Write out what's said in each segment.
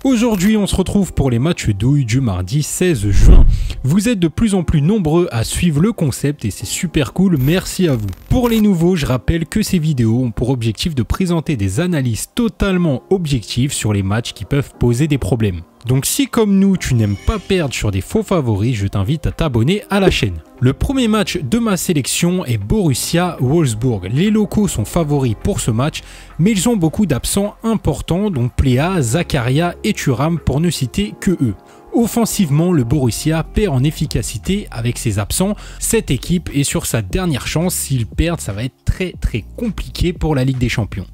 Aujourd'hui, on se retrouve pour les matchs douilles du mardi 16 juin. Vous êtes de plus en plus nombreux à suivre le concept et c'est super cool, merci à vous. Pour les nouveaux, je rappelle que ces vidéos ont pour objectif de présenter des analyses totalement objectives sur les matchs qui peuvent poser des problèmes. Donc si comme nous tu n'aimes pas perdre sur des faux favoris, je t'invite à t'abonner à la chaîne. Le premier match de ma sélection est Borussia-Wolfsburg. Les locaux sont favoris pour ce match, mais ils ont beaucoup d'absents importants dont Pléa, Zakaria et Thuram pour ne citer que eux. Offensivement, le Borussia perd en efficacité avec ses absents. Cette équipe est sur sa dernière chance, s'ils perdent ça va être très compliqué pour la Ligue des Champions.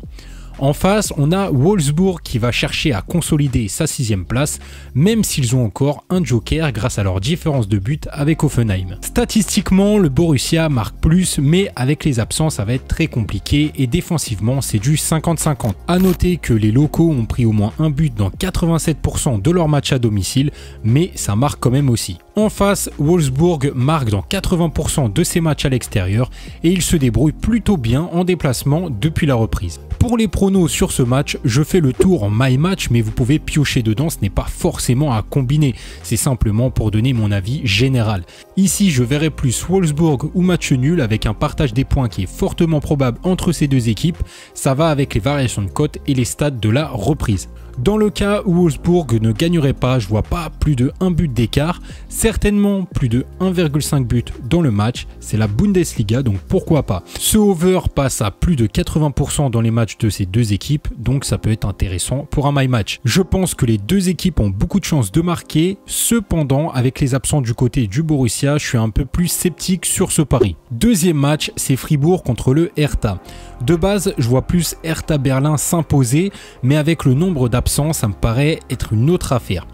En face, on a Wolfsburg qui va chercher à consolider sa 6e place, même s'ils ont encore un joker grâce à leur différence de but avec Hoffenheim. Statistiquement, le Borussia marque plus, mais avec les absents, ça va être très compliqué et défensivement, c'est du 50-50. A noter que les locaux ont pris au moins un but dans 87% de leurs matchs à domicile, mais ça marque quand même aussi. En face, Wolfsburg marque dans 80% de ses matchs à l'extérieur et il se débrouille plutôt bien en déplacement depuis la reprise. Pour les pronos sur ce match, je fais le tour en my match, mais vous pouvez piocher dedans, ce n'est pas forcément à combiner, c'est simplement pour donner mon avis général. Ici, je verrai plus Wolfsburg ou match nul avec un partage des points qui est fortement probable entre ces deux équipes, ça va avec les variations de cote et les stats de la reprise. Dans le cas où Wolfsburg ne gagnerait pas, je vois pas plus de 1 but d'écart, certainement plus de 1,5 but dans le match, c'est la Bundesliga donc pourquoi pas. Ce over passe à plus de 80% dans les matchs de ces deux équipes, donc ça peut être intéressant pour un my match. Je pense que les deux équipes ont beaucoup de chances de marquer, cependant avec les absents du côté du Borussia, je suis un peu plus sceptique sur ce pari. Deuxième match, c'est Fribourg contre le Hertha. De base, je vois plus Hertha Berlin s'imposer, mais avec le nombre d'absents, ça me paraît être une autre affaire.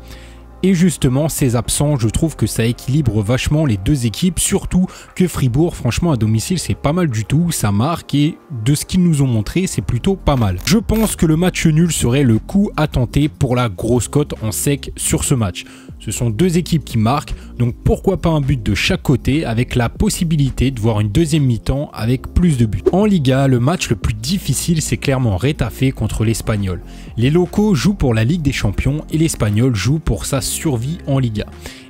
Et justement, ces absents, je trouve que ça équilibre vachement les deux équipes, surtout que Fribourg, franchement, à domicile, c'est pas mal du tout, ça marque et de ce qu'ils nous ont montré, c'est plutôt pas mal. Je pense que le match nul serait le coup à tenter pour la grosse cote en sec sur ce match. Ce sont deux équipes qui marquent, donc pourquoi pas un but de chaque côté avec la possibilité de voir une deuxième mi-temps avec plus de buts. En Liga, le match le plus difficile, c'est clairement Retafe contre l'Espagnol. Les locaux jouent pour la Ligue des Champions et l'Espagnol joue pour sa survie en Liga.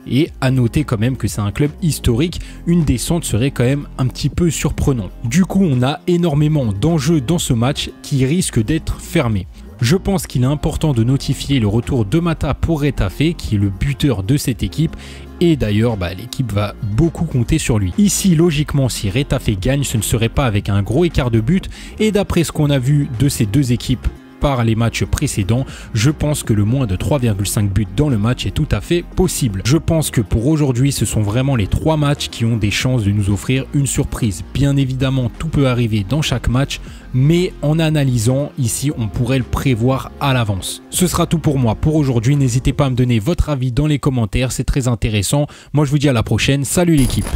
Et à noter quand même que c'est un club historique, une descente serait quand même un petit peu surprenant. Du coup, on a énormément d'enjeux dans ce match qui risque d'être fermé. Je pense qu'il est important de notifier le retour de Mata pour Retafe, qui est le buteur de cette équipe. Et d'ailleurs, l'équipe va beaucoup compter sur lui. Ici, logiquement, si Retafe gagne, ce ne serait pas avec un gros écart de but. Et d'après ce qu'on a vu de ces deux équipes par les matchs précédents, je pense que le moins de 3,5 buts dans le match est tout à fait possible. Je pense que pour aujourd'hui, ce sont vraiment les 3 matchs qui ont des chances de nous offrir une surprise. Bien évidemment, tout peut arriver dans chaque match, mais en analysant, ici, on pourrait le prévoir à l'avance. Ce sera tout pour moi pour aujourd'hui. N'hésitez pas à me donner votre avis dans les commentaires, c'est très intéressant. Moi, je vous dis à la prochaine. Salut l'équipe!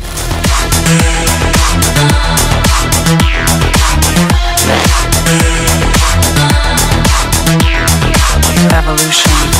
Evolution.